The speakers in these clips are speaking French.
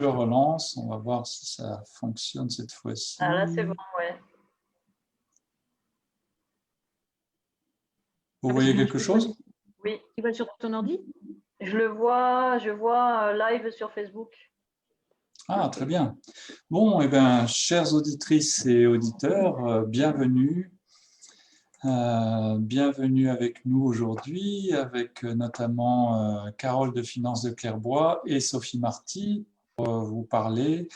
Je relance, on va voir si ça fonctionne cette fois-ci. Ah là, c'est bon, ouais. Vous voyez quelque chose? Oui. Tu vois sur ton ordi? Je vois live sur Facebook. Ah, très bien. Bon, eh bien, chères auditrices et auditeurs, bienvenue. Bienvenue avec nous aujourd'hui, avec notamment Carole de Finance de Clairbois et Sophie Marty pour vous parler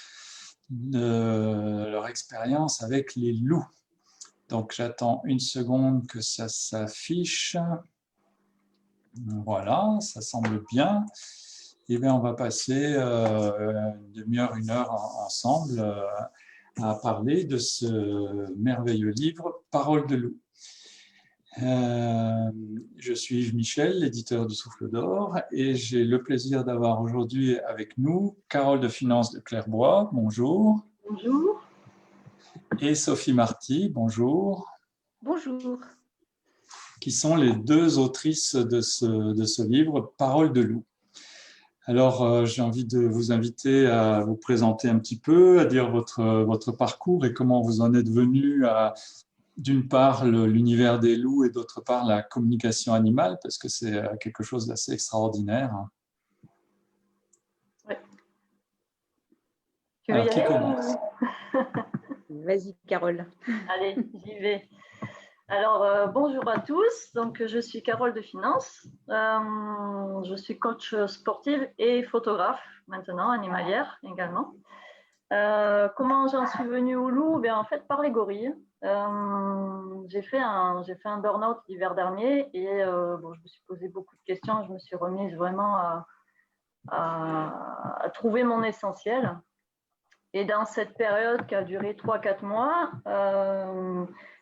de leur expérience avec les loups. Donc, j'attends une seconde que ça s'affiche. Voilà, ça semble bien. Eh bien, on va passer une demi-heure, une heure ensemble à parler de ce merveilleux livre, Paroles de loup. Je suis Yves Michel, l'éditeur du Souffle d'Or, et j'ai le plaisir d'avoir aujourd'hui avec nous Carole de Finance de Clairbois, bonjour. Bonjour. Et Sophie Marty, bonjour. Bonjour. Qui sont les deux autrices de ce livre, Paroles de loup. Alors, j'ai envie de vous inviter à vous présenter un petit peu, à dire votre parcours et comment vous en êtes venu à, d'une part, l'univers des loups et d'autre part, la communication animale, parce que c'est quelque chose d'assez extraordinaire. Ouais. Alors, qui commence? Vas-y, Carole. Allez, j'y vais. Alors, bonjour à tous. Donc, je suis Carole de Finance. Je suis coach sportive et photographe maintenant, animalière également. Comment j'en suis venue au loup? Bien, en fait, par les gorilles. J'ai fait un burn-out l'hiver dernier et bon, je me suis posé beaucoup de questions. Je me suis remise vraiment à trouver mon essentiel. Et dans cette période qui a duré 3-4 mois,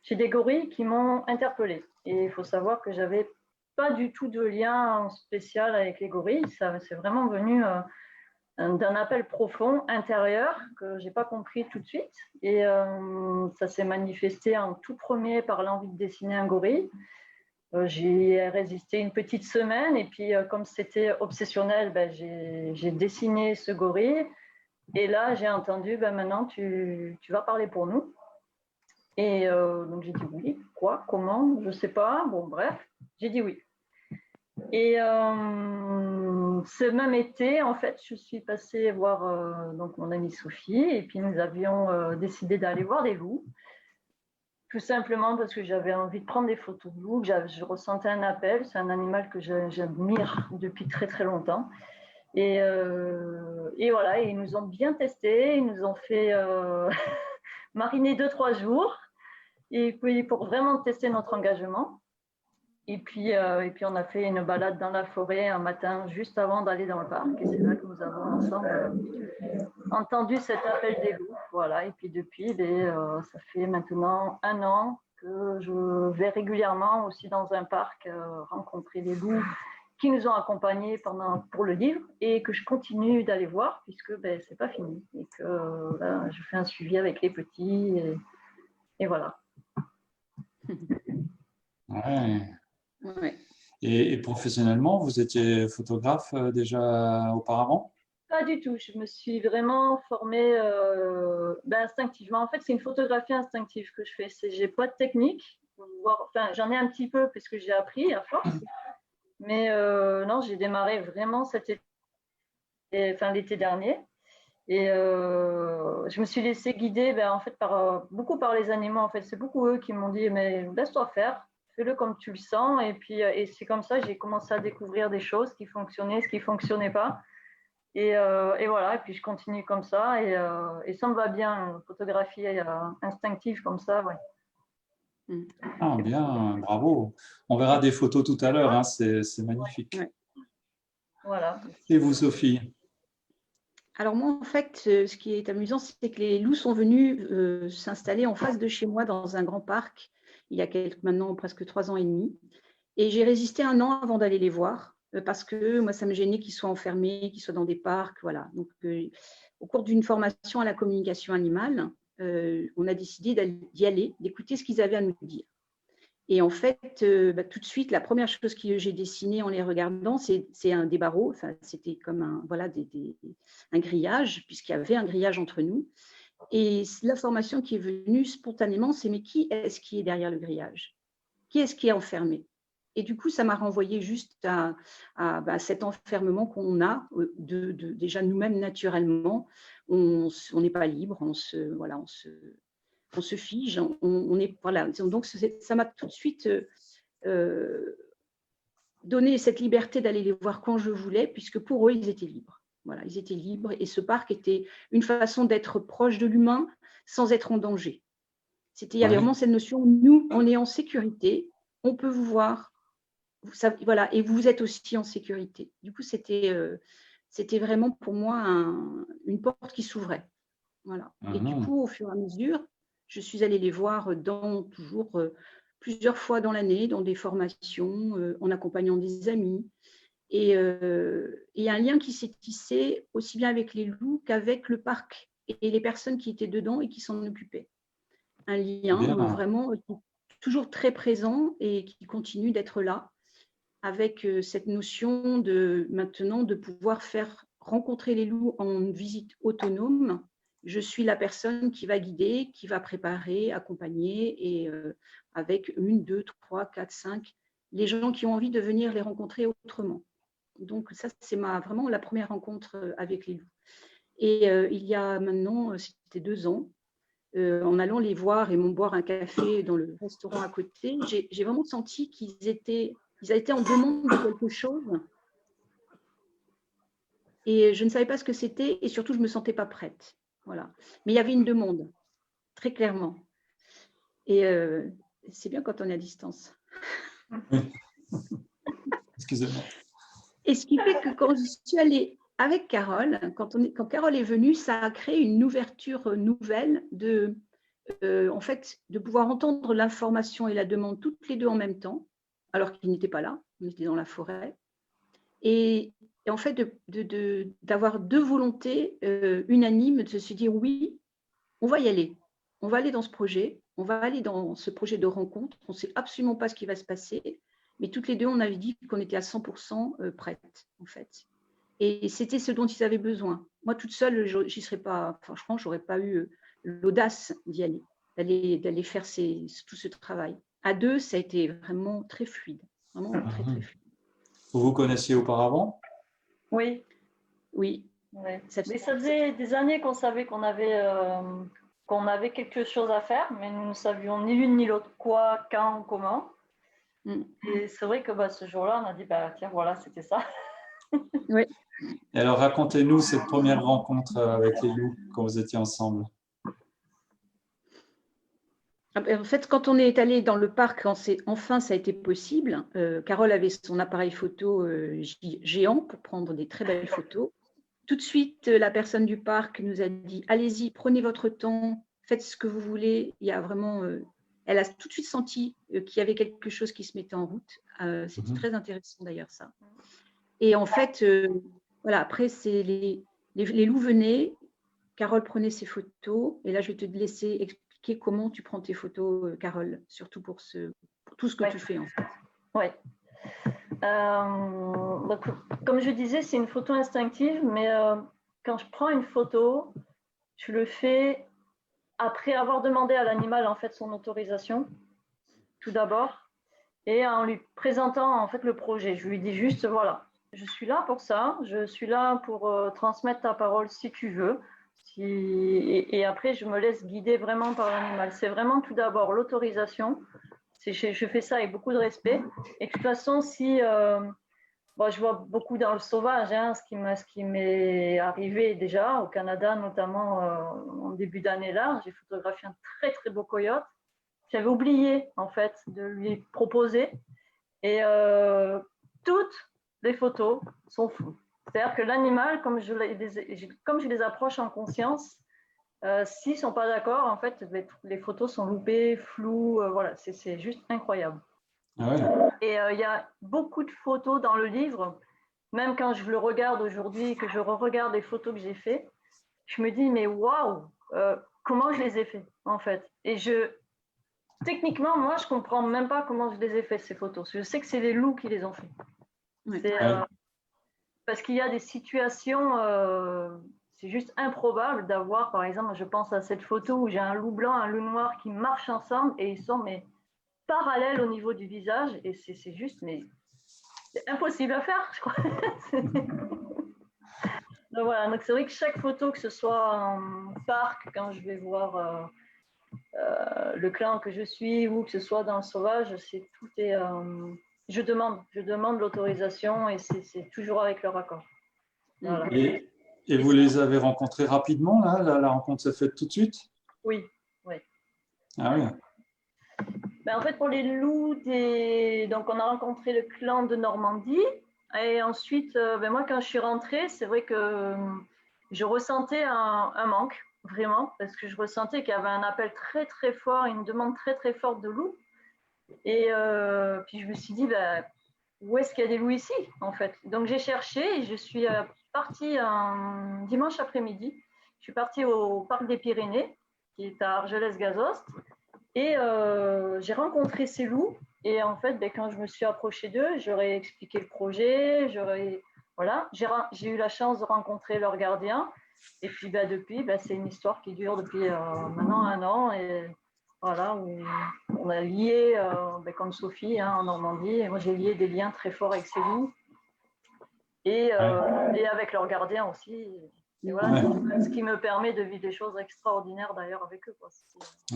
j'ai des gorilles qui m'ont interpellée. Et il faut savoir que j'avais pas du tout de lien spécial avec les gorilles. Ça, c'est vraiment venu d'un appel profond intérieur que j'ai pas compris tout de suite. Et ça s'est manifesté en tout premier par l'envie de dessiner un gorille. J'y ai résisté une petite semaine et puis comme c'était obsessionnel, ben, j'ai dessiné ce gorille. Et là, j'ai entendu, ben maintenant, tu vas parler pour nous. Et donc, j'ai dit oui. Quoi? Comment? Je ne sais pas. Bon, bref, j'ai dit oui. Et ce même été, en fait, je suis passée voir donc mon amie Sophie. Et puis, nous avions décidé d'aller voir des loups. Tout simplement parce que j'avais envie de prendre des photos de loups. Je ressentais un appel. C'est un animal que j'admire depuis très, très longtemps. Et voilà, ils nous ont bien testés, ils nous ont fait mariner 2-3 jours et puis pour vraiment tester notre engagement. Et puis on a fait une balade dans la forêt un matin juste avant d'aller dans le parc. Et c'est là que nous avons ensemble entendu cet appel des loups. Voilà, et puis depuis, ça fait maintenant 1 an que je vais régulièrement aussi dans un parc rencontrer les loups qui nous ont accompagnés pour le livre et que je continue d'aller voir puisque ben, c'est pas fini et que là, je fais un suivi avec les petits et voilà. Ouais. Ouais. Et professionnellement, vous étiez photographe déjà auparavant? Pas du tout, je me suis vraiment formée instinctivement. En fait, c'est une photographie instinctive que je fais. J'ai pas de technique, enfin, j'en ai un petit peu parce que j'ai appris à force. Mais non, j'ai démarré vraiment l'été dernier. Et je me suis laissée guider en fait, beaucoup par les animaux. En fait. C'est beaucoup eux qui m'ont dit mais laisse-toi faire, fais-le comme tu le sens. Et puis et c'est comme ça que j'ai commencé à découvrir des choses qui fonctionnaient, ce qui ne fonctionnait pas. Et voilà, et puis je continue comme ça. Et ça me va bien, une photographie instinctive comme ça. Ouais. Ah, bien, bravo. On verra des photos tout à l'heure, hein, c'est magnifique. Ouais. Voilà. Et vous, Sophie? Alors moi, en fait, ce qui est amusant, c'est que les loups sont venus s'installer en face de chez moi dans un grand parc, il y a maintenant presque 3 ans et demi. Et j'ai résisté 1 an avant d'aller les voir, parce que moi, ça me gênait qu'ils soient enfermés, qu'ils soient dans des parcs. Voilà. Donc, au cours d'une formation à la communication animale, on a décidé d'y aller, d'écouter ce qu'ils avaient à nous dire. Et en fait, tout de suite, la première chose que j'ai dessinée en les regardant, c'est des barreaux. Enfin, c'était comme un grillage, puisqu'il y avait un grillage entre nous. Et l'information qui est venue spontanément, c'est mais qui est-ce qui est derrière le grillage? Qui est-ce qui est enfermé? Et du coup, ça m'a renvoyé juste à cet enfermement qu'on a déjà nous-mêmes naturellement. On n'est pas libre, on se fige, on est, voilà. Donc, ça m'a tout de suite donné cette liberté d'aller les voir quand je voulais, puisque pour eux, ils étaient libres. Voilà, ils étaient libres et ce parc était une façon d'être proche de l'humain sans être en danger. Il y avait vraiment cette notion, nous, on est en sécurité, on peut vous voir, voilà, et vous êtes aussi en sécurité. Du coup, c'était vraiment pour moi une porte qui s'ouvrait. Voilà. Et du coup, au fur et à mesure, je suis allée les voir toujours plusieurs fois dans l'année, dans des formations, en accompagnant des amis. Et il y a un lien qui s'est tissé aussi bien avec les loups qu'avec le parc et les personnes qui étaient dedans et qui s'en occupaient. Un lien vraiment toujours très présent et qui continue d'être là, avec cette notion maintenant de pouvoir faire rencontrer les loups en visite autonome. Je suis la personne qui va guider, qui va préparer, accompagner, et avec 1, 2, 3, 4, 5, les gens qui ont envie de venir les rencontrer autrement. Donc ça, c'est vraiment la première rencontre avec les loups. Et il y a maintenant, c'était 2 ans, en allant les voir et m'en boire un café dans le restaurant à côté, j'ai vraiment senti qu'ils étaient en demande de quelque chose. Et je ne savais pas ce que c'était et surtout, je ne me sentais pas prête. Voilà. Mais il y avait une demande, très clairement. Et c'est bien quand on est à distance. Excusez-moi. Et ce qui fait que quand je suis allée avec Carole, quand Carole est venue, ça a créé une ouverture nouvelle en fait, de pouvoir entendre l'information et la demande toutes les deux en même temps, alors qu'ils n'étaient pas là, on était dans la forêt. Et en fait, d'avoir 2 volontés unanimes, de se dire oui, on va y aller. On va aller dans ce projet, on va aller dans ce projet de rencontre. On ne sait absolument pas ce qui va se passer, mais toutes les deux, on avait dit qu'on était à 100% prêtes, en fait. Et c'était ce dont ils avaient besoin. Moi, toute seule, j'y serais pas, franchement, je n'aurais pas eu l'audace d'y aller, d'aller faire tout ce travail. À 2, ça a été vraiment très fluide, vraiment très, très fluide. Vous vous connaissiez auparavant? Oui. Oui. Ouais. Mais ça faisait des années qu'on savait qu'on avait quelque chose à faire, mais nous ne savions ni l'une ni l'autre quoi, quand, comment. Et c'est vrai que ce jour-là, on a dit, tiens, voilà, c'était ça. Oui. Et alors, racontez-nous cette première rencontre avec les loups quand vous étiez ensemble. En fait, quand on est allé dans le parc, enfin ça a été possible, Carole avait son appareil photo géant pour prendre des très belles photos. Tout de suite, la personne du parc nous a dit « Allez-y, prenez votre temps, faites ce que vous voulez ». Il y a vraiment, elle a tout de suite senti qu'il y avait quelque chose qui se mettait en route. C'était très intéressant d'ailleurs ça. Et en fait, voilà, après, c'est les loups venaient, Carole prenait ses photos, et là, je vais te laisser expliquer comment tu prends tes photos, Carole, surtout pour tout ce que tu fais en fait. Oui. Donc, comme je disais, c'est une photo instinctive, mais quand je prends une photo, je le fais après avoir demandé à l'animal en fait son autorisation, tout d'abord, et en lui présentant en fait le projet. Je lui dis juste voilà, je suis là pour ça, je suis là pour transmettre ta parole si tu veux. Et après, je me laisse guider vraiment par l'animal. C'est vraiment tout d'abord l'autorisation. Je fais ça avec beaucoup de respect. Et de toute façon, si je vois beaucoup dans le sauvage, hein, ce qui m'est arrivé déjà au Canada, notamment en début d'année là, j'ai photographié un très très beau coyote. J'avais oublié en fait de lui proposer, et toutes les photos sont floues. C'est-à-dire que l'animal, comme je les approche en conscience, s'ils ne sont pas d'accord, en fait, les photos sont loupées, floues, voilà, c'est juste incroyable. Ah ouais. Et il y a beaucoup de photos dans le livre, même quand je le regarde aujourd'hui, que je re-regarde les photos que j'ai faites, je me dis, mais waouh, comment je les ai faites, en fait. Et techniquement, moi, je ne comprends même pas comment je les ai fait, ces photos. Je sais que c'est les loups qui les ont fait. Ouais. Parce qu'il y a des situations, c'est juste improbable d'avoir, par exemple, je pense à cette photo où j'ai un loup blanc, un loup noir qui marchent ensemble et ils sont mais, parallèles au niveau du visage. Et c'est juste, mais c'est impossible à faire, je crois. Donc voilà, donc c'est vrai que chaque photo, que ce soit en parc, quand je vais voir le clan que je suis, ou que ce soit dans le sauvage, tout est. Je demande l'autorisation et c'est toujours avec leur accord. Voilà. Et vous les avez rencontrés rapidement, là? La rencontre s'est faite tout de suite? Oui, oui. Ah oui. Ben, en fait, pour les loups, donc on a rencontré le clan de Normandie. Et ensuite, ben moi, quand je suis rentrée, c'est vrai que je ressentais un manque, vraiment, parce que je ressentais qu'il y avait un appel très, très fort, une demande très, très forte de loups. Et puis, je me suis dit, ben, où est-ce qu'il y a des loups ici, en fait? Donc, j'ai cherché et je suis partie un dimanche après-midi. Je suis partie au parc des Pyrénées, qui est à Argelès-Gazost. Et j'ai rencontré ces loups. Et en fait, ben, quand je me suis approchée d'eux, j'aurais expliqué le projet. Voilà, j'ai eu la chance de rencontrer leur gardien. Et puis ben, depuis, ben, c'est une histoire qui dure depuis maintenant 1 an. Et voilà, où on a lié, ben, comme Sophie en Normandie. Et moi, j'ai lié des liens très forts avec ces loups. Et avec leur gardien aussi. Et voilà, ce qui me permet de vivre des choses extraordinaires d'ailleurs avec eux. Quoi.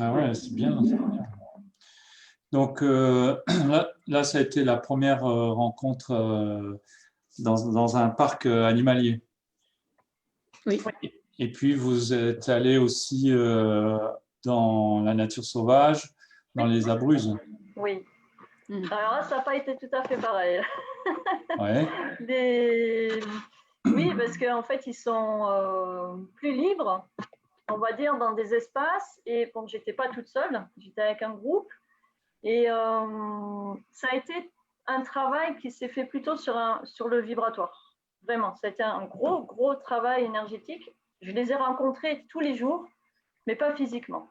Ah ouais, c'est bien. Donc là, ça a été la première rencontre dans un parc animalier. Oui. Et puis, vous êtes allé aussi dans la nature sauvage, dans les Abruzzes. Oui. Alors là, ça n'a pas été tout à fait pareil. Ouais. Oui, parce qu'en fait, ils sont plus libres, on va dire, dans des espaces. Et bon, j'étais pas toute seule, j'étais avec un groupe. Et ça a été un travail qui s'est fait plutôt sur le vibratoire. Vraiment, ça a été un gros, gros travail énergétique. Je les ai rencontrés tous les jours, mais pas physiquement.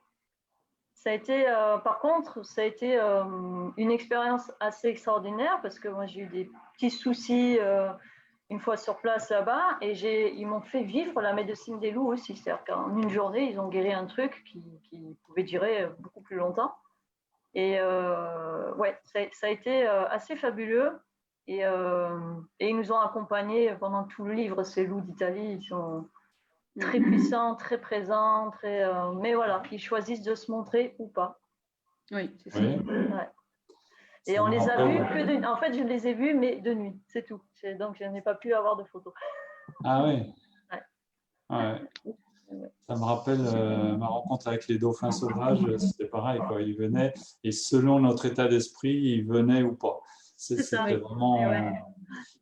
Ça a été, par contre, ça a été une expérience assez extraordinaire parce que moi, j'ai eu des petits soucis une fois sur place là-bas et ils m'ont fait vivre la médecine des loups aussi. C'est-à-dire qu'en une journée, ils ont guéri un truc qui pouvait durer beaucoup plus longtemps. Et ouais, ça a été assez fabuleux. Et ils nous ont accompagnés pendant tout le livre, ces loups d'Italie. Ils sont très puissants, très présents, mais voilà, ils choisissent de se montrer ou pas. Oui, c'est ça. Oui. Ouais. Et on les a vus que en fait, je les ai vus, mais de nuit, c'est tout. Donc, je n'ai pas pu avoir de photos. Ah oui. Ouais. Ouais. Ça me rappelle ma rencontre avec les dauphins sauvages, c'était pareil, quoi. Ils venaient et selon notre état d'esprit, ils venaient ou pas. C'était vraiment.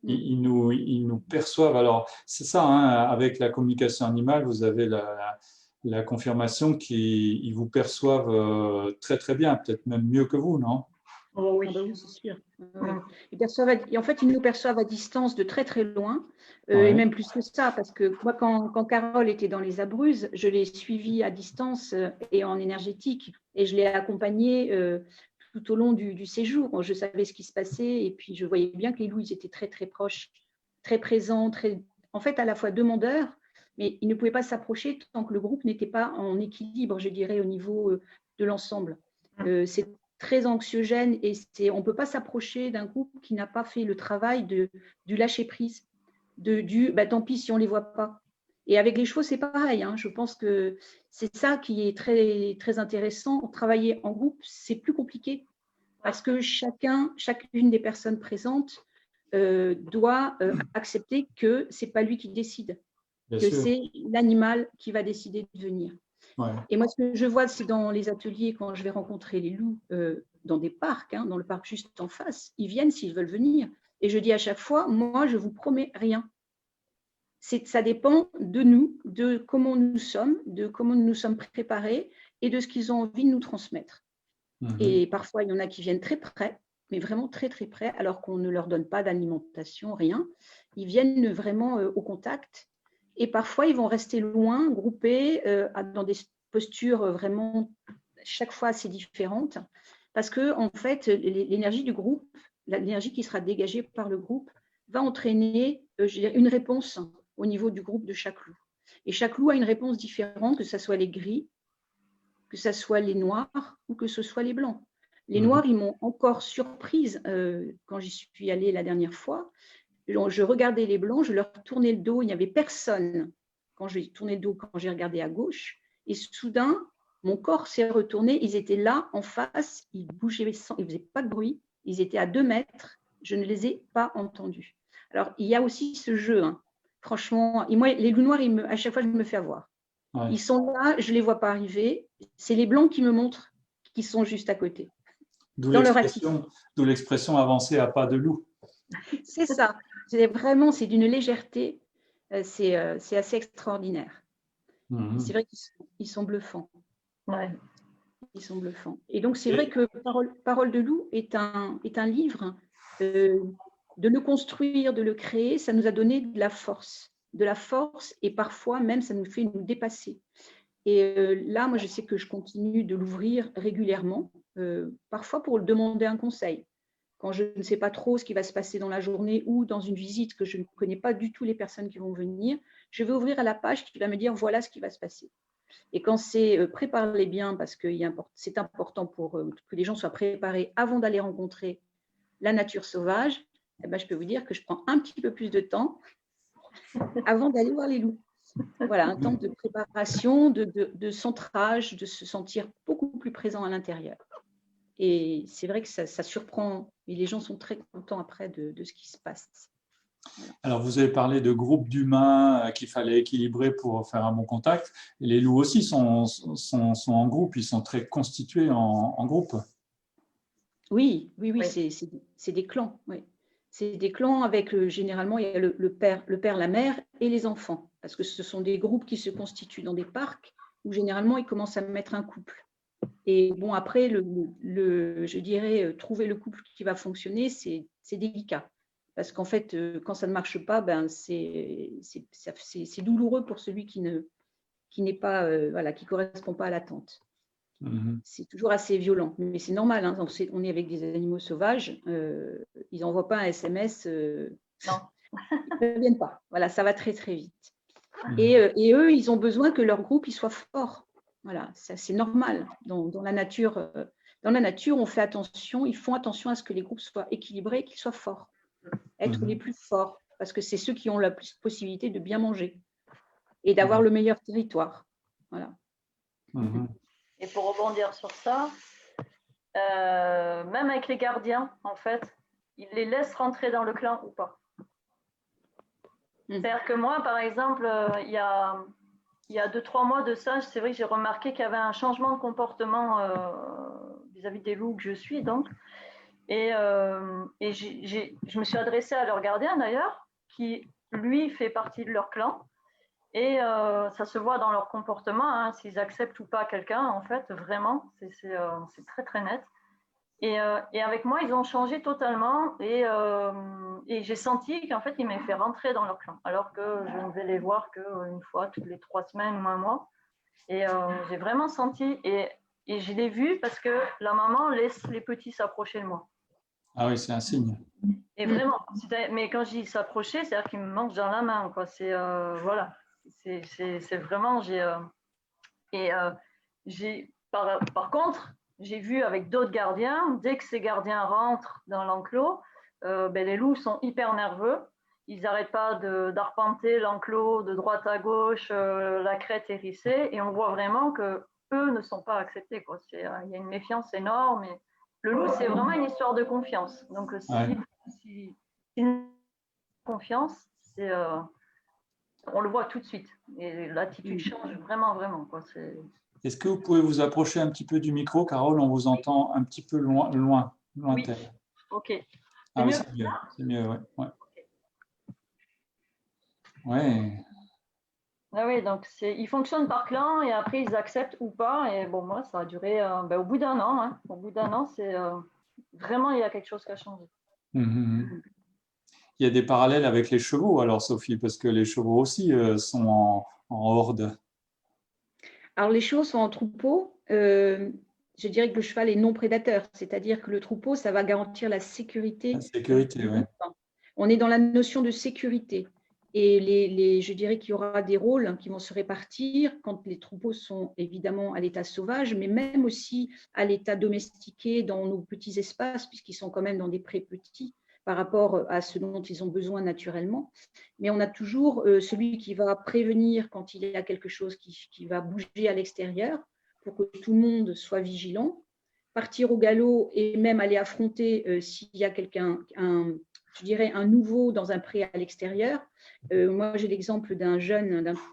Ils nous perçoivent. Alors, c'est ça, hein, avec la communication animale, vous avez la confirmation qu'ils vous perçoivent très, très bien, peut-être même mieux que vous, non? Oh, oui, oui, c'est sûr. En fait, ils nous perçoivent à distance de très, très loin, et même plus que ça, parce que moi, quand Carole était dans les Abruzzes, je l'ai suivie à distance et en énergétique, et je l'ai accompagnée tout au long du séjour. Je savais ce qui se passait, et puis je voyais bien que les loups, ils étaient très, très proches, très présents, en fait, à la fois demandeurs, mais ils ne pouvaient pas s'approcher tant que le groupe n'était pas en équilibre, je dirais, au niveau de l'ensemble. C'est très anxiogène et on ne peut pas s'approcher d'un groupe qui n'a pas fait le travail du lâcher-prise, tant pis si on ne les voit pas. Et avec les chevaux, c'est pareil. Je pense que c'est ça qui est très, très intéressant. Travailler en groupe, c'est plus compliqué parce que chacune des personnes présentes doit accepter que ce n'est pas lui qui décide, c'est l'animal qui va décider de venir. Ouais. Et moi, ce que je vois, c'est dans les ateliers, quand je vais rencontrer les loups dans des parcs, dans le parc juste en face, ils viennent s'ils veulent venir. Et je dis à chaque fois, moi, je ne vous promets rien. Ça dépend de nous, de comment nous sommes, de comment nous nous sommes préparés et de ce qu'ils ont envie de nous transmettre. Et parfois, il y en a qui viennent très près, mais vraiment très, très près, alors qu'on ne leur donne pas d'alimentation, rien. Ils viennent vraiment au contact. Et parfois, ils vont rester loin, groupés, dans des postures vraiment chaque fois assez différentes, parce que en fait, l'énergie du groupe, l'énergie qui sera dégagée par le groupe, va entraîner une réponse au niveau du groupe de chaque loup. Et chaque loup a une réponse différente, que ce soit les gris, que ce soit les noirs ou que ce soit les blancs. Les noirs, ils m'ont encore surprise quand j'y suis allée la dernière fois. Je regardais les blancs, je leur tournais le dos, il n'y avait personne quand j'ai tourné le dos, quand j'ai regardé à gauche. Et soudain, mon corps s'est retourné, ils étaient là en face, ils bougeaient, ils ne faisaient pas de bruit, ils étaient à 2 mètres, je ne les ai pas entendus. Alors, il y a aussi ce jeu, hein. Franchement, et moi, les loups noirs, à chaque fois, je me fais avoir. Ouais. Ils sont là, je ne les vois pas arriver, c'est les blancs qui me montrent qu'ils sont juste à côté. D'où l'expression avancer à pas de loup. C'est ça, c'est d'une légèreté, c'est assez extraordinaire. C'est vrai qu'ils sont bluffants. Ouais. Ils sont bluffants. Et donc, c'est vrai que Parole de loup est un livre, de le construire, de le créer, ça nous a donné de la force et parfois même, ça nous fait nous dépasser. Et là, moi, je sais que je continue de l'ouvrir régulièrement, parfois pour demander un conseil. Quand je ne sais pas trop ce qui va se passer dans la journée ou dans une visite que je ne connais pas du tout les personnes qui vont venir, je vais ouvrir à la page qui va me dire voilà ce qui va se passer. Et quand c'est préparez bien, parce que c'est important pour que les gens soient préparés avant d'aller rencontrer la nature sauvage, eh ben, je peux vous dire que je prends un petit peu plus de temps avant d'aller voir les loups. Voilà, un temps de préparation, de centrage, de se sentir beaucoup plus présent à l'intérieur. Et c'est vrai que ça surprend, et les gens sont très contents après de ce qui se passe. Voilà. Alors, vous avez parlé de groupes d'humains qu'il fallait équilibrer pour faire un bon contact. Et les loups aussi sont en groupe, ils sont très constitués en groupe. Oui. C'est des clans. Oui. C'est des clans avec, généralement, il y a le père, la mère et les enfants. Parce que ce sont des groupes qui se constituent dans des parcs où, généralement, ils commencent à mettre un couple. Et bon, après, je dirais, trouver le couple qui va fonctionner, c'est délicat. Parce qu'en fait, quand ça ne marche pas, ben, c'est douloureux pour celui qui n'est pas, qui correspond pas à l'attente. C'est toujours assez violent, mais c'est normal. Hein, on est avec des animaux sauvages, ils n'envoient pas un SMS. Non. Ils ne reviennent pas. Voilà, ça va très très vite. Et eux, ils ont besoin que leur groupe il soit fort. Voilà, c'est normal. Dans la nature, on fait attention, ils font attention à ce que les groupes soient équilibrés, qu'ils soient forts. Être les plus forts, parce que c'est ceux qui ont la plus possibilité de bien manger et d'avoir le meilleur territoire. Voilà. Et pour rebondir sur ça, même avec les gardiens, en fait, ils les laissent rentrer dans le clan ou pas. C'est-à-dire que moi, par exemple, il y a 2-3 mois de ça, c'est vrai que j'ai remarqué qu'il y avait un changement de comportement vis-à-vis des loups que je suis, donc. Et je me suis adressée à leur gardien, d'ailleurs, qui, lui, fait partie de leur clan. Et ça se voit dans leur comportement, hein, s'ils acceptent ou pas quelqu'un, en fait, vraiment, c'est très, très net. Et avec moi, ils ont changé totalement et j'ai senti qu'en fait, ils m'avaient fait rentrer dans leur clan, alors que je ne vais les voir qu'une fois toutes les 3 semaines ou un mois. Et j'ai vraiment senti, et je l'ai vu parce que la maman laisse les petits s'approcher de moi. Ah oui, c'est un signe. Et vraiment, mais quand je dis s'approcher, c'est-à-dire qu'ils me mangent dans la main, quoi. Voilà, c'est vraiment, par contre, j'ai vu avec d'autres gardiens, dès que ces gardiens rentrent dans l'enclos, les loups sont hyper nerveux. Ils n'arrêtent pas d'arpenter l'enclos de droite à gauche, la crête hérissée, et on voit vraiment qu'eux ne sont pas acceptés, quoi. Il y a une méfiance énorme. Et le loup, c'est vraiment une histoire de confiance. Donc, si confiance, on le voit tout de suite. Et l'attitude change vraiment, vraiment, quoi. Est-ce que vous pouvez vous approcher un petit peu du micro, Carole? On vous entend un petit peu lointain. Oui. Ok. Ah oui, c'est mieux, ouais. Ouais. Ah oui, donc ils fonctionnent par clan et après ils acceptent ou pas. Et bon, moi, ça a duré au bout d'un an. Hein. Au bout d'un an, c'est vraiment, il y a quelque chose qui a changé. Il y a des parallèles avec les chevaux, alors, Sophie, parce que les chevaux aussi sont en horde. Alors, les chevaux sont en troupeau. je dirais que le cheval est non prédateur, c'est-à-dire que le troupeau, ça va garantir la sécurité. La sécurité, oui. On est dans la notion de sécurité. Et je dirais qu'il y aura des rôles qui vont se répartir quand les troupeaux sont évidemment à l'état sauvage, mais même aussi à l'état domestiqué dans nos petits espaces, puisqu'ils sont quand même dans des prés petits par rapport à ce dont ils ont besoin naturellement. Mais on a toujours celui qui va prévenir quand il y a quelque chose qui va bouger à l'extérieur pour que tout le monde soit vigilant, partir au galop et même aller affronter s'il y a quelqu'un, je dirais un nouveau dans un pré à l'extérieur. Moi, j'ai l'exemple d'un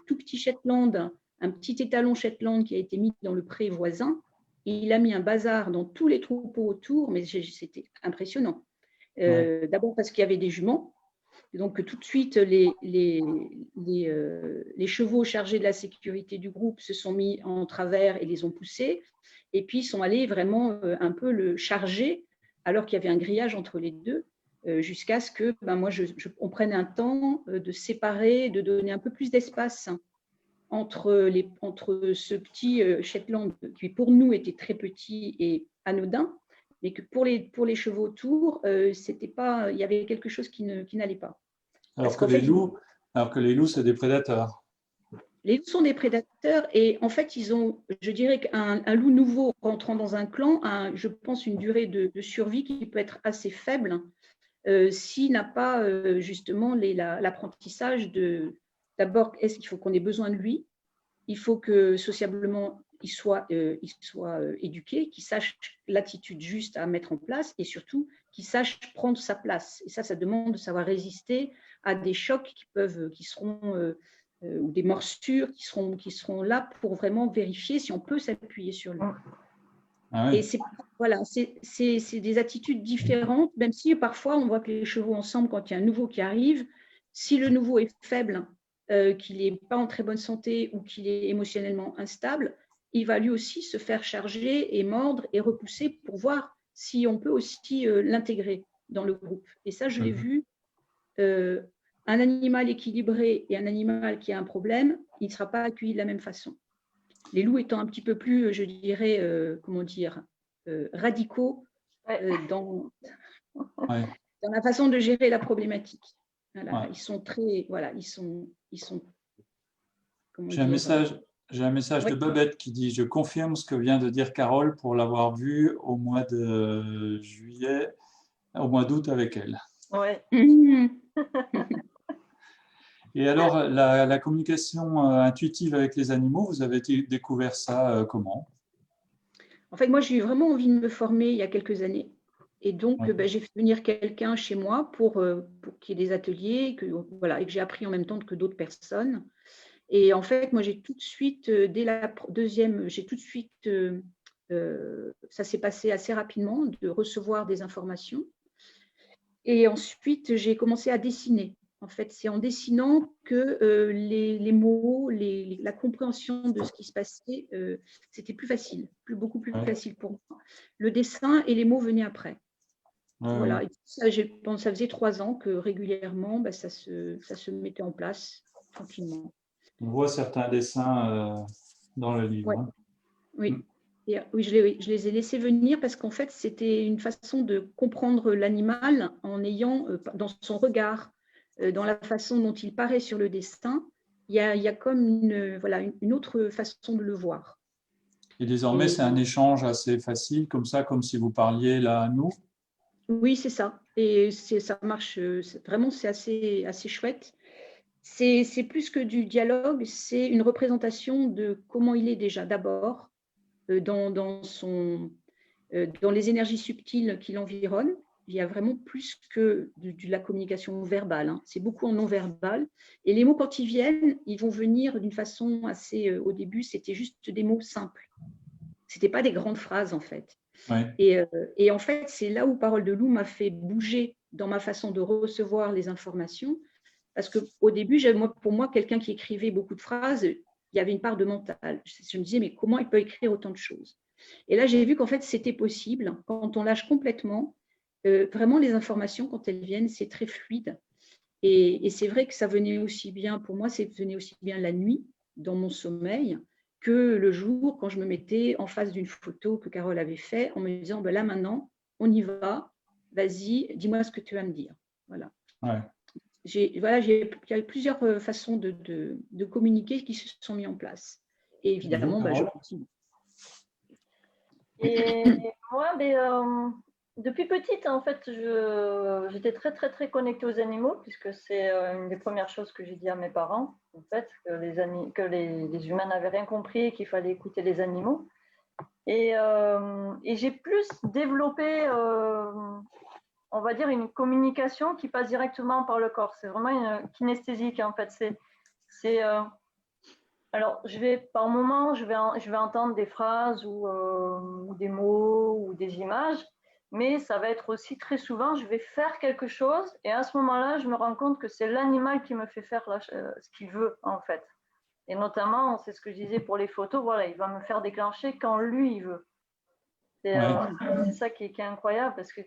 tout petit Shetland, un petit étalon Shetland qui a été mis dans le pré voisin. Et il a mis un bazar dans tous les troupeaux autour, mais c'était impressionnant. D'abord parce qu'il y avait des juments. Donc, tout de suite, les chevaux chargés de la sécurité du groupe se sont mis en travers et les ont poussés. Et puis, ils sont allés vraiment un peu le charger, alors qu'il y avait un grillage entre les deux, jusqu'à ce que on prenne un temps de séparer, de donner un peu plus d'espace entre ce petit Shetland, qui pour nous était très petit et anodin, mais que pour les chevaux autour, c'était pas, il y avait quelque chose qui n'allait pas. Alors que les loups, c'est des prédateurs. Les loups sont des prédateurs et en fait, ils ont, je dirais qu'un loup nouveau rentrant dans un clan a, je pense, une durée de survie qui peut être assez faible s'il n'a pas justement l'apprentissage de, d'abord, est-ce qu'il faut qu'on ait besoin de lui? Il faut que sociablement, il soit éduqué, qu'il sache l'attitude juste à mettre en place et surtout qu'il sache prendre sa place. Et ça demande de savoir résister à des chocs qui seront, ou des morsures qui seront là pour vraiment vérifier si on peut s'appuyer sur lui. Ah oui. Et c'est des attitudes différentes, même si parfois on voit que les chevaux ensemble, quand il y a un nouveau qui arrive, si le nouveau est faible, qu'il n'est pas en très bonne santé ou qu'il est émotionnellement instable, il va lui aussi se faire charger et mordre et repousser pour voir si on peut aussi l'intégrer dans le groupe. Et ça, je l'ai vu, un animal équilibré et un animal qui a un problème, il ne sera pas accueilli de la même façon. Les loups étant un petit peu plus, je dirais, radicaux dans la façon de gérer la problématique. Voilà, ils sont très, ils sont. J'ai un message de Babette qui dit: je confirme ce que vient de dire Carole pour l'avoir vu au mois de juillet, au mois d'août avec elle. Ouais. Et alors, la communication intuitive avec les animaux, vous avez découvert ça comment? En fait, moi, j'ai eu vraiment envie de me former il y a quelques années. Et donc, j'ai fait venir quelqu'un chez moi pour qu'il y ait des ateliers, et que j'ai appris en même temps que d'autres personnes. Et en fait, moi, j'ai tout de suite, dès la deuxième, ça s'est passé assez rapidement, de recevoir des informations. Et ensuite, j'ai commencé à dessiner. En fait, c'est en dessinant que les mots, la compréhension de ce qui se passait, c'était plus facile, beaucoup plus facile pour moi. Le dessin et les mots venaient après. Voilà. Et ça faisait 3 ans que régulièrement, ça se mettait en place tranquillement. On voit certains dessins dans le livre. Hein. Oui. Et, oui, je les ai laissés venir parce qu'en fait, c'était une façon de comprendre l'animal en ayant, dans son regard, dans la façon dont il paraît sur le dessin, il y a comme une autre façon de le voir. Et désormais, c'est un échange assez facile, comme ça, comme si vous parliez là à nous? Oui, c'est ça. Et ça marche, vraiment, c'est assez chouette. C'est plus que du dialogue, c'est une représentation de comment il est déjà d'abord dans les énergies subtiles qui l'environnent. Il y a vraiment plus que de la communication verbale. Hein. C'est beaucoup en non-verbal. Et les mots, quand ils viennent, ils vont venir d'une façon assez… au début, c'était juste des mots simples. Ce n'était pas des grandes phrases, en fait. Ouais. Et en fait, c'est là où Parole de loup m'a fait bouger dans ma façon de recevoir les informations. Parce qu'au début, pour moi, quelqu'un qui écrivait beaucoup de phrases, il y avait une part de mental. Je me disais, mais comment il peut écrire autant de choses? Et là, j'ai vu qu'en fait, c'était possible. Quand on lâche complètement, vraiment, les informations, quand elles viennent, c'est très fluide. Et c'est vrai que ça venait aussi bien, pour moi, ça venait aussi bien la nuit, dans mon sommeil, que le jour, quand je me mettais en face d'une photo que Carole avait faite, en me disant, ben là maintenant, on y va, vas-y, dis-moi ce que tu vas me dire. Voilà. Ouais. Il y a plusieurs façons de communiquer qui se sont mis en place. Et évidemment, je continue. Et moi, depuis petite, en fait, j'étais très, très, très connectée aux animaux, puisque c'est une des premières choses que j'ai dit à mes parents, en fait, que les humains n'avaient rien compris et qu'il fallait écouter les animaux. Et j'ai plus développé, on va dire, une communication qui passe directement par le corps. C'est vraiment une kinesthésique, en fait. Alors, par moment, je vais entendre des phrases ou des mots ou des images, mais ça va être aussi très souvent, je vais faire quelque chose et à ce moment-là, je me rends compte que c'est l'animal qui me fait faire ce qu'il veut, en fait. Et notamment, c'est ce que je disais pour les photos, voilà, il va me faire déclencher quand lui, il veut. C'est ça qui est incroyable parce que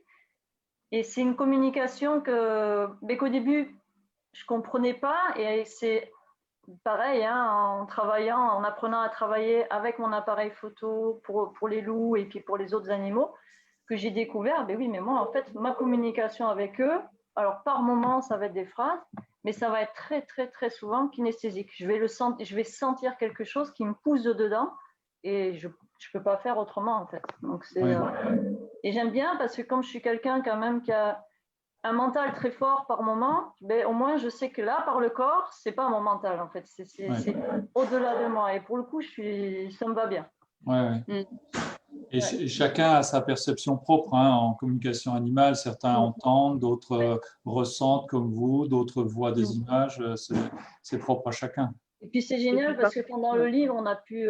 et c'est une communication qu'au début, je ne comprenais pas et c'est pareil, en travaillant, en apprenant à travailler avec mon appareil photo pour les loups et puis pour les autres animaux, que j'ai découvert, oui, mais moi, en fait, ma communication avec eux, alors par moment, ça va être des phrases, mais ça va être très, très, très souvent kinesthésique. Je vais sentir quelque chose qui me pousse de dedans et je ne peux pas faire autrement, en fait. Donc, et j'aime bien parce que comme je suis quelqu'un quand même qui a un mental très fort par moment, au moins je sais que là, par le corps, c'est pas mon mental en fait, c'est au-delà de moi. Et pour le coup, ça me va bien. Et chacun a sa perception propre en communication animale. Certains entendent, d'autres ressentent comme vous, d'autres voient des images. C'est propre à chacun. Et puis c'est génial parce que pendant le livre, on a pu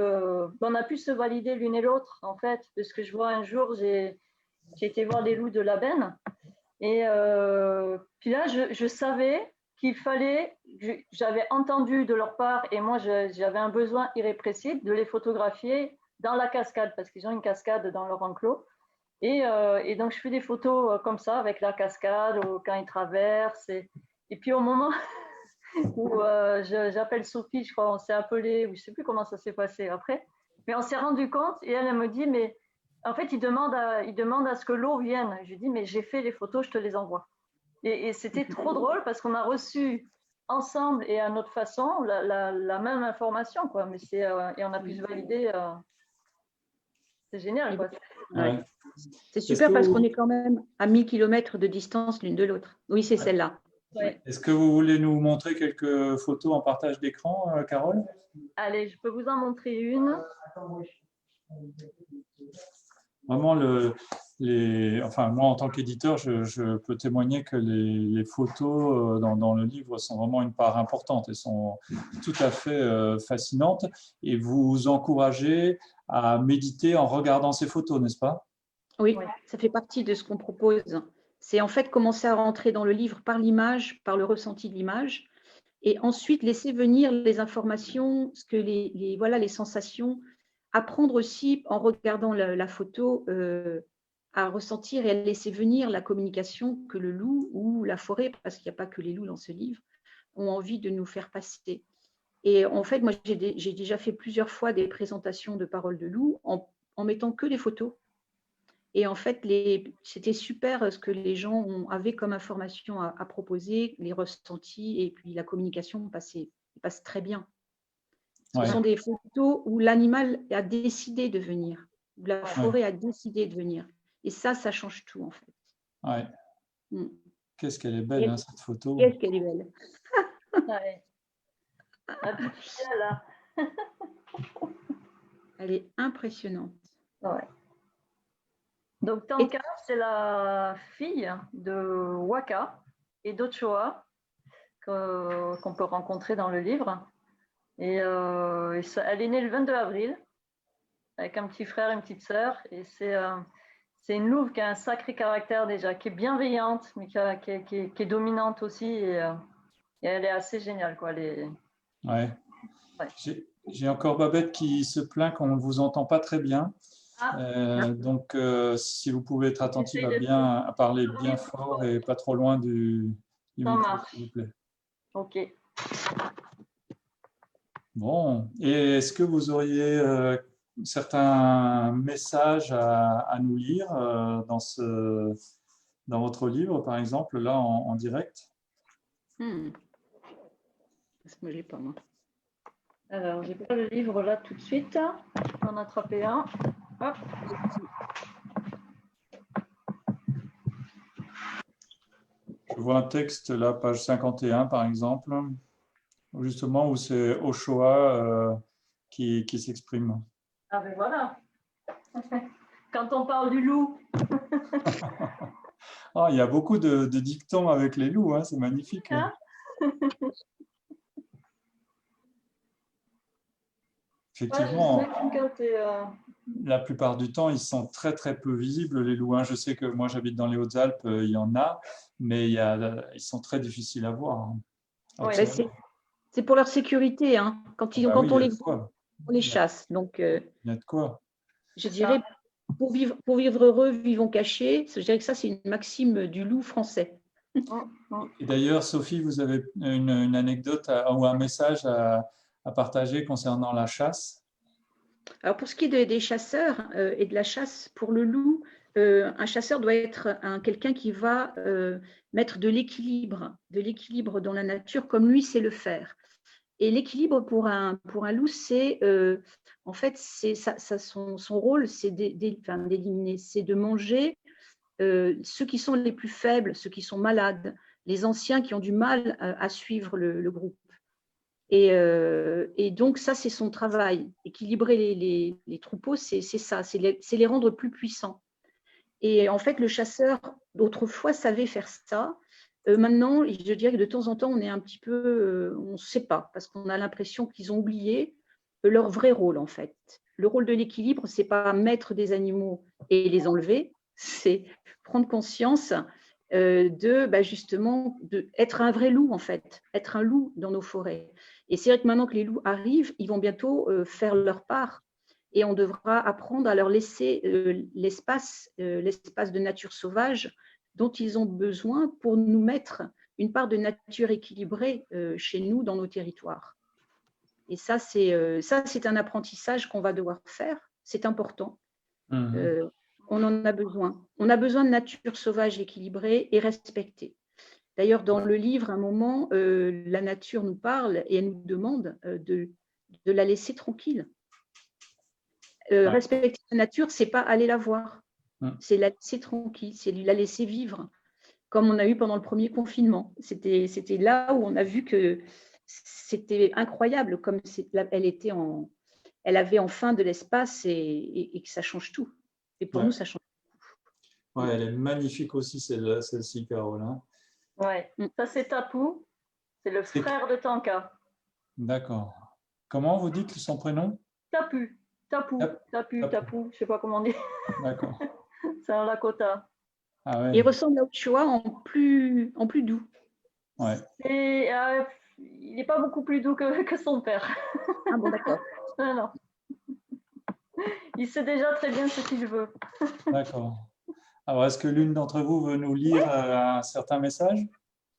se valider l'une et l'autre en fait. Parce que je vois un jour, j'ai été voir les loups de la Benne. Et puis là, je savais qu'il fallait, j'avais entendu de leur part, et moi j'avais un besoin irrépressible de les photographier dans la cascade, parce qu'ils ont une cascade dans leur enclos. Et donc je fais des photos comme ça, avec la cascade, quand ils traversent. Et puis au moment où j'appelle Sophie, je crois, on s'est appelé, ou je ne sais plus comment ça s'est passé après, mais on s'est rendu compte, et elle me dit, mais en fait, il demande à ce que l'eau vienne. Je lui dis, mais j'ai fait les photos, je te les envoie. Et c'était trop drôle parce qu'on a reçu ensemble et à notre façon la même information, quoi. Mais et on a pu se valider. C'est génial, quoi. C'est super parce qu'on est quand même à 1000 km de distance l'une de l'autre. Oui, c'est celle-là. Est-ce que vous voulez nous montrer quelques photos en partage d'écran, Carole? Allez, je peux vous en montrer une. Vraiment, moi, en tant qu'éditeur, je peux témoigner que les photos dans le livre sont vraiment une part importante et sont tout à fait fascinantes. Et vous encouragez à méditer en regardant ces photos, n'est-ce pas? Oui, ça fait partie de ce qu'on propose. C'est en fait commencer à rentrer dans le livre par l'image, par le ressenti de l'image, et ensuite laisser venir les informations, les sensations, apprendre aussi en regardant la photo à ressentir et à laisser venir la communication que le loup ou la forêt, parce qu'il n'y a pas que les loups dans ce livre, ont envie de nous faire passer. Et en fait, moi, j'ai déjà fait plusieurs fois des présentations de paroles de loup en mettant que les photos. Et en fait, c'était super ce que les gens avaient comme information à proposer, les ressentis et puis la communication passe très bien. Ce sont des photos où l'animal a décidé de venir, où la forêt a décidé de venir. Et ça change tout en fait. Qu'est-ce qu'elle est belle, cette photo. Qu'est-ce qu'elle est belle. Elle est impressionnante. Donc Tanka, c'est la fille de Waka et d'Ochoa qu'on peut rencontrer dans le livre. Et elle est née le 22 avril avec un petit frère et une petite sœur. Et c'est une louve qui a un sacré caractère déjà, qui est bienveillante, mais qui est dominante aussi. Et elle est assez géniale, quoi. J'ai encore Babette qui se plaint qu'on ne vous entend pas très bien. Donc, si vous pouvez être attentive à parler bien fort et pas trop loin du micro, s'il vous plaît. Ok. Bon, et est-ce que vous auriez certains messages à nous lire dans votre livre, par exemple, là en direct? Parce que moi, je l'ai pas, moi. Alors, j'ai pas le livre là tout de suite. Je peux en attraper un. Hop. Je vois un texte là, page 51 par exemple, justement où c'est Oshoa qui s'exprime. Ah ben voilà. Quand on parle du loup. Ah, il y a beaucoup de dictons avec les loups, hein, c'est magnifique. Hein? Effectivement, 51. la plupart du temps, ils sont très très peu visibles, les loups, hein. Je sais que moi j'habite dans les Hautes-Alpes, il y en a, mais ils sont très difficiles à voir, hein, à Oui. observer. C'est pour leur sécurité, hein. Ah bah oui, Quand il on y a les de voit, quoi. on les Il y a, chasse. Donc, il y a de quoi. je dirais, pour vivre heureux, vivons cachés. Je dirais que ça, c'est une maxime du loup français. Et d'ailleurs, Sophie, vous avez une anecdote ou un message à partager concernant la chasse? Alors, pour ce qui est des chasseurs et de la chasse, pour le loup, un chasseur doit être quelqu'un qui va mettre de l'équilibre dans la nature, comme lui sait le faire. Et l'équilibre pour un loup, c'est en fait, son rôle, c'est d'éliminer, c'est de manger ceux qui sont les plus faibles, ceux qui sont malades, les anciens qui ont du mal à suivre le groupe. Et donc, ça, c'est son travail. Équilibrer les troupeaux, c'est ça, c'est les rendre plus puissants. Et en fait, le chasseur, autrefois, savait faire ça. Maintenant, je dirais que de temps en temps, on est un petit peu, on ne sait pas, parce qu'on a l'impression qu'ils ont oublié leur vrai rôle, en fait. Le rôle de l'équilibre, c'est pas mettre des animaux et les enlever, c'est prendre conscience justement, être un vrai loup, en fait, être un loup dans nos forêts. Et c'est vrai que maintenant que les loups arrivent, ils vont bientôt faire leur part et on devra apprendre à leur laisser l'espace de nature sauvage dont ils ont besoin pour nous mettre une part de nature équilibrée chez nous, dans nos territoires. Et ça, c'est un apprentissage qu'on va devoir faire. C'est important. On en a besoin. On a besoin de nature sauvage équilibrée et respectée. D'ailleurs, dans le livre, à un moment, la nature nous parle et elle nous demande de la laisser tranquille. Respecter la nature, c'est pas aller la voir, c'est la laisser tranquille, c'est la laisser vivre, comme on a eu pendant le premier confinement. C'était là où on a vu que c'était incroyable, comme elle avait enfin de l'espace et que ça change tout. Et pour nous, ça change tout. Ouais, elle est magnifique aussi, celle-ci, Carole, hein. Ouais, ça c'est Tapou, c'est le frère de Tanka. D'accord. Comment vous dites son prénom? Tapu, Tapu, je sais pas comment on dit. D'accord. C'est un Lakota. Ah ouais. Il ressemble à Ochoa en plus doux. Ouais. Et il n'est pas beaucoup plus doux que son père. Ah bon, d'accord. Non. Il sait déjà très bien ce qu'il veut. D'accord. Alors, est-ce que l'une d'entre vous veut nous lire un certain message?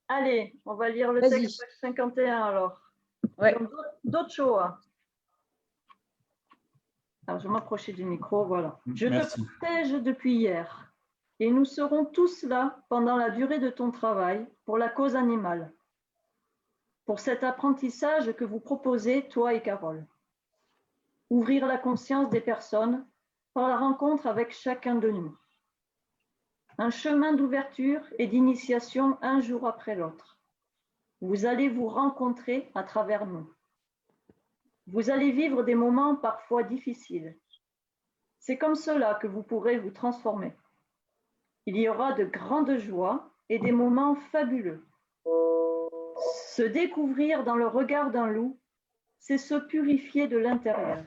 Allez, on va lire le texte 51 alors. Ouais. D'Ochoa. Alors, je vais m'approcher du micro, voilà. Je te protège depuis hier et nous serons tous là pendant la durée de ton travail pour la cause animale, pour cet apprentissage que vous proposez, toi et Carole. Ouvrir la conscience des personnes par la rencontre avec chacun de nous. Un chemin d'ouverture et d'initiation un jour après l'autre. Vous allez vous rencontrer à travers nous. Vous allez vivre des moments parfois difficiles. C'est comme cela que vous pourrez vous transformer. Il y aura de grandes joies et des moments fabuleux. Se découvrir dans le regard d'un loup, c'est se purifier de l'intérieur.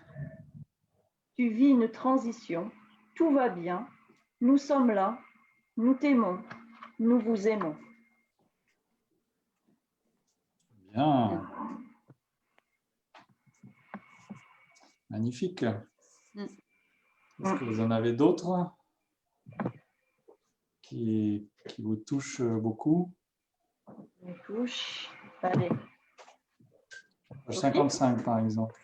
Tu vis une transition, tout va bien, nous sommes là, nous t'aimons, nous vous aimons. Bien. Magnifique. Est-ce que vous en avez d'autres qui vous touchent beaucoup? Me touche. Allez. Page 55, par exemple.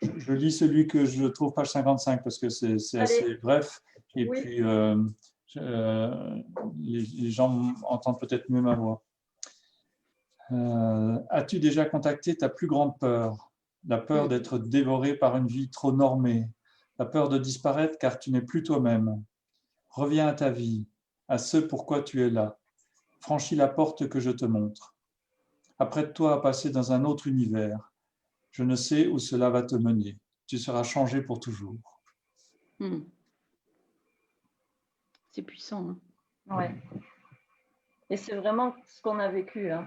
Je lis celui que je trouve page 55 parce que c'est assez bref. Et Oui. puis, les gens entendent peut-être mieux ma voix. As-tu déjà contacté ta plus grande peur? La peur d'être dévoré par une vie trop normée. La peur de disparaître car tu n'es plus toi-même. Reviens à ta vie, à ce pourquoi tu es là. Franchis la porte que je te montre. Apprête-toi à passer dans un autre univers. Je ne sais où cela va te mener. Tu seras changé pour toujours. C'est puissant. Hein. Ouais. Et c'est vraiment ce qu'on a vécu. Hein.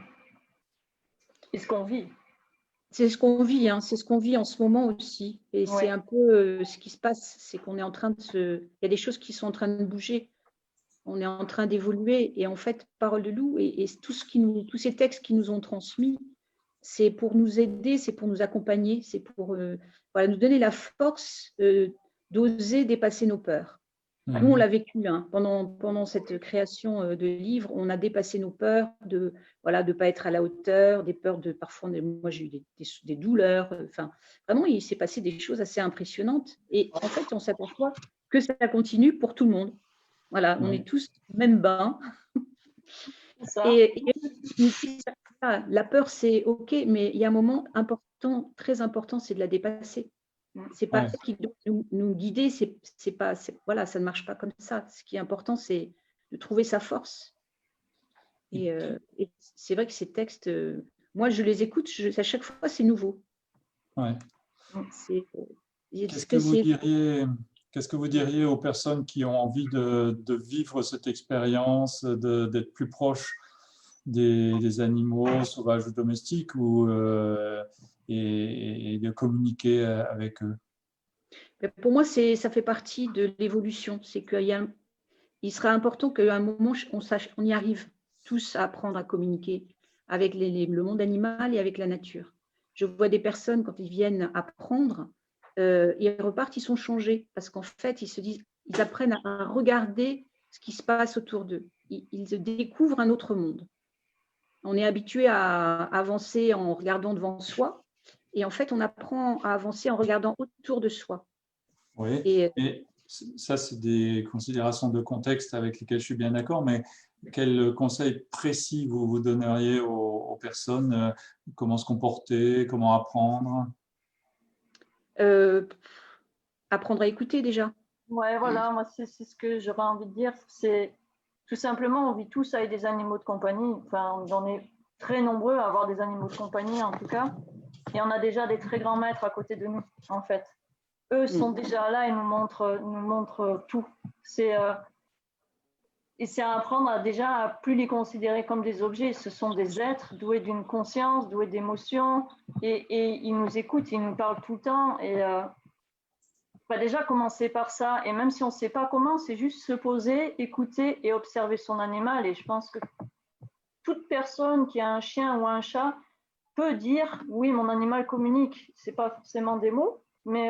Et ce qu'on vit. C'est ce qu'on vit, hein. C'est ce qu'on vit en ce moment aussi. Et c'est un peu ce qui se passe, c'est qu'on est en train de se... Il y a des choses qui sont en train de bouger. On est en train d'évoluer. Et en fait, Parole de loup et tout tous ces textes qui nous ont transmis, c'est pour nous aider, c'est pour nous accompagner, c'est pour nous donner la force d'oser dépasser nos peurs. Nous, on l'a vécu hein, pendant cette création de livres. On a dépassé nos peurs de ne pas être à la hauteur, des peurs de parfois. Moi, j'ai eu des douleurs. Enfin, vraiment, il s'est passé des choses assez impressionnantes. Et en fait, on s'aperçoit que ça continue pour tout le monde. Voilà, on est tous au même bain. Et la peur, c'est OK, mais il y a un moment important, très important, c'est de la dépasser. C'est pas ce qui doit nous guider, c'est pas, voilà, ça ne marche pas comme ça. Ce qui est important, c'est de trouver sa force. Et c'est vrai que ces textes, moi, je les écoute, à chaque fois, c'est nouveau. Ouais. Qu'est-ce que vous diriez aux personnes qui ont envie de vivre cette expérience, d'être plus proches des animaux sauvages ou domestiques et de communiquer avec eux? Pour moi, ça fait partie de l'évolution. C'est qu'il sera important qu'à un moment, on y arrive tous à apprendre à communiquer avec le monde animal et avec la nature. Je vois des personnes, quand ils viennent apprendre, ils repartent, ils sont changés parce qu'en fait, ils apprennent à regarder ce qui se passe autour d'eux. Ils découvrent un autre monde. On est habitué à avancer en regardant devant soi et en fait, on apprend à avancer en regardant autour de soi. Oui, et ça, c'est des considérations de contexte avec lesquelles je suis bien d'accord, mais quel conseil précis vous donneriez aux personnes? Comment se comporter, comment apprendre? Apprendre à écouter déjà. Ouais, voilà, moi, c'est ce que j'aurais envie de dire. C'est tout simplement, on vit tous avec des animaux de compagnie. Enfin, on est très nombreux à avoir des animaux de compagnie, en tout cas. Et on a déjà des très grands maîtres à côté de nous, en fait. Eux sont déjà là et nous montrent tout. Et c'est à apprendre à plus les considérer comme des objets. Ce sont des êtres doués d'une conscience, doués d'émotions, et ils nous écoutent, ils nous parlent tout le temps. Et déjà commencer par ça. Et même si on ne sait pas comment, c'est juste se poser, écouter et observer son animal. Et je pense que toute personne qui a un chien ou un chat peut dire oui, mon animal communique. C'est pas forcément des mots, mais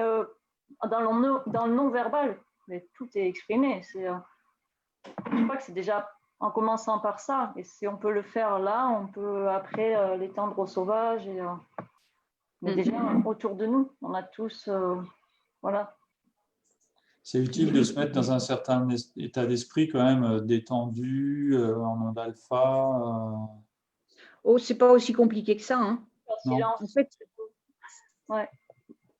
dans le non-verbal, mais tout est exprimé. Je crois que c'est déjà en commençant par ça. Et si on peut le faire là, on peut après l'étendre aux sauvages. Mais déjà, autour de nous, on a tous... voilà. C'est utile de se mettre dans un certain état d'esprit quand même détendu, en onde alpha. Oh, c'est pas aussi compliqué que ça. Hein. En fait,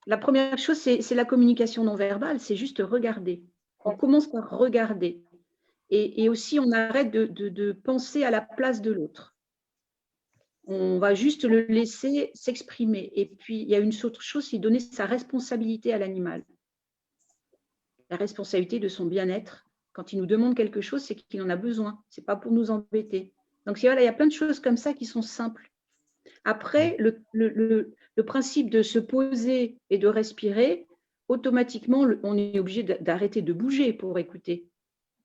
la première chose, c'est la communication non verbale, c'est juste regarder. On commence par regarder. Et aussi, on arrête de penser à la place de l'autre. On va juste le laisser s'exprimer. Et puis, il y a une autre chose, c'est donner sa responsabilité à l'animal. La responsabilité de son bien-être. Quand il nous demande quelque chose, c'est qu'il en a besoin. Ce n'est pas pour nous embêter. Donc, voilà, il y a plein de choses comme ça qui sont simples. Après, le principe de se poser et de respirer, automatiquement, on est obligé d'arrêter de bouger pour écouter,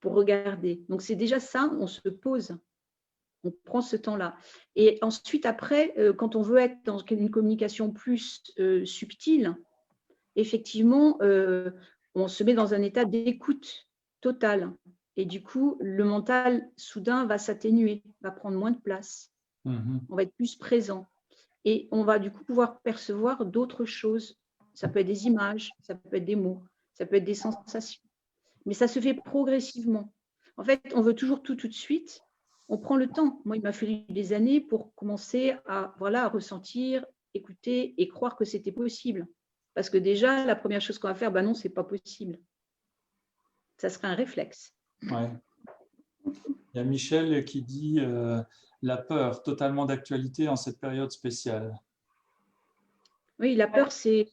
pour regarder. Donc, c'est déjà ça, on se pose. On prend ce temps-là. Et ensuite, après, quand on veut être dans une communication plus subtile, effectivement, on se met dans un état d'écoute totale. Et du coup, le mental, soudain, va s'atténuer, va prendre moins de place. On va être plus présent. Et on va du coup pouvoir percevoir d'autres choses. Ça peut être des images, ça peut être des mots, ça peut être des sensations. Mais ça se fait progressivement. En fait, on veut toujours tout de suite. On prend le temps. Moi, il m'a fallu des années pour commencer à ressentir, écouter et croire que c'était possible. Parce que déjà, la première chose qu'on va faire, non, c'est pas possible. Ça serait un réflexe. Ouais. Il y a Michel qui dit la peur, totalement d'actualité en cette période spéciale. Oui, la peur, c'est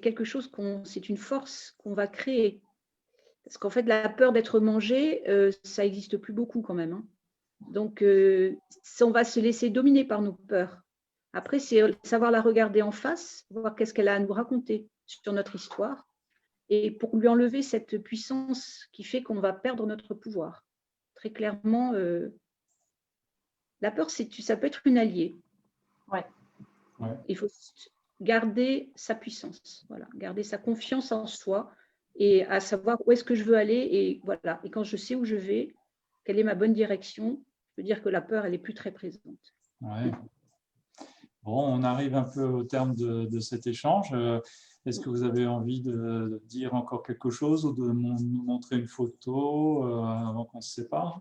quelque chose c'est une force qu'on va créer. Parce qu'en fait, la peur d'être mangé, ça n'existe plus beaucoup quand même. Donc, on va se laisser dominer par nos peurs. Après, c'est savoir la regarder en face, voir qu'est-ce qu'elle a à nous raconter sur notre histoire, et pour lui enlever cette puissance qui fait qu'on va perdre notre pouvoir. Très clairement, la peur, ça peut être une alliée. Ouais. Il faut garder sa puissance, voilà, garder sa confiance en soi et à savoir où est-ce que je veux aller. Et voilà. Et quand je sais où je vais, quelle est ma bonne direction, je veux dire que la peur, elle n'est plus très présente. Ouais. Bon, on arrive un peu au terme de cet échange. Est-ce que vous avez envie de dire encore quelque chose ou de nous montrer une photo avant qu'on se sépare?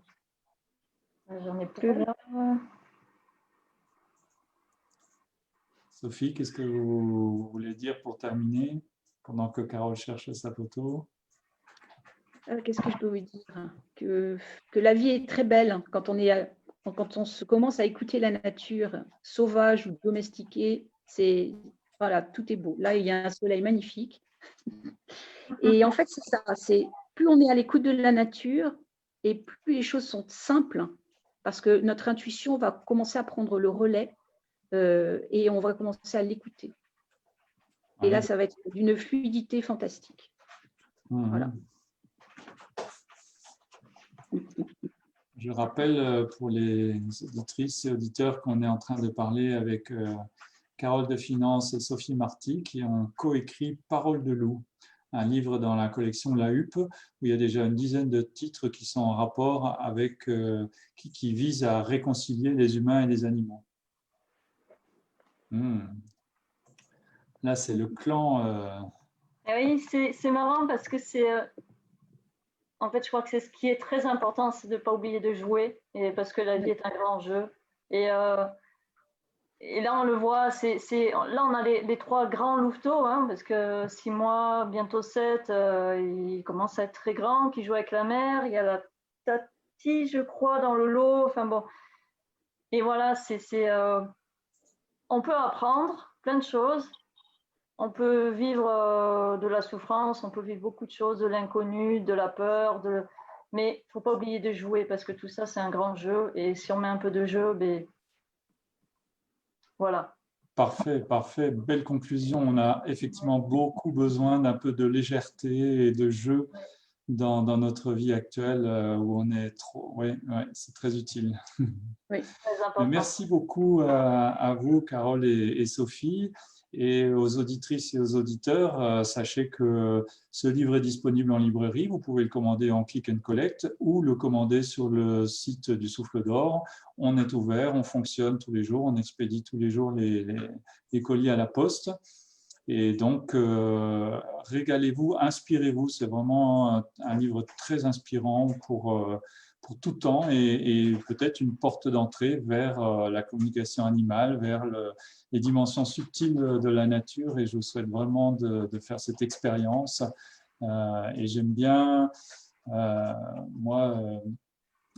J'en ai plus là. Sophie, qu'est-ce que vous voulez dire pour terminer, pendant que Carole cherche sa photo? Qu'est-ce que je peux vous dire? Que la vie est très belle quand on commence à écouter la nature sauvage ou domestiquée. Voilà, tout est beau. Là, il y a un soleil magnifique. Et en fait, c'est ça. C'est plus on est à l'écoute de la nature et plus les choses sont simples, parce que notre intuition va commencer à prendre le relais et on va commencer à l'écouter. Et là, ça va être d'une fluidité fantastique. Voilà. Je rappelle pour les auditrices et auditeurs qu'on est en train de parler avec Carole de Finance et Sophie Marty qui ont coécrit Parole de loup, un livre dans la collection La Huppe où il y a déjà une dizaine de titres qui sont en rapport avec, qui visent à réconcilier les humains et les animaux. Là, c'est le clan. Oui, c'est marrant parce que c'est. En fait, je crois que c'est ce qui est très important, c'est de ne pas oublier de jouer, et parce que la vie est un grand jeu. Et là, on le voit, là, on a les trois grands louveteaux, parce que 6 mois, bientôt 7, il commence à être très grand, qui joue avec la mère. Il y a la Tati, je crois, dans le lot. Enfin bon. Et voilà, on peut apprendre plein de choses. On peut vivre de la souffrance, on peut vivre beaucoup de choses, de l'inconnu, de la peur, mais il ne faut pas oublier de jouer parce que tout ça, c'est un grand jeu. Et si on met un peu de jeu, voilà. Parfait, parfait. Belle conclusion. On a effectivement beaucoup besoin d'un peu de légèreté et de jeu dans notre vie actuelle où on est trop. Oui, c'est très utile. Oui, très important. Merci beaucoup à vous, Carole et Sophie. Et aux auditrices et aux auditeurs, sachez que ce livre est disponible en librairie. Vous pouvez le commander en click and collect ou le commander sur le site du Souffle d'Or. On est ouvert, on fonctionne tous les jours, on expédie tous les jours les colis à la poste. Et donc, régalez-vous, inspirez-vous. C'est vraiment un livre très inspirant pour tout temps et peut-être une porte d'entrée vers la communication animale, vers les dimensions subtiles de la nature. Et je vous souhaite vraiment de faire cette expérience. Et j'aime bien, moi,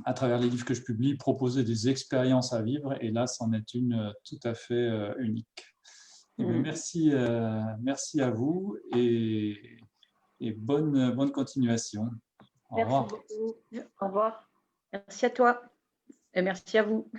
à travers les livres que je publie, proposer des expériences à vivre. Et là, c'en est une tout à fait unique. Eh bien, merci à vous et bonne continuation. Au revoir. Merci beaucoup. Au revoir. Merci à toi et merci à vous.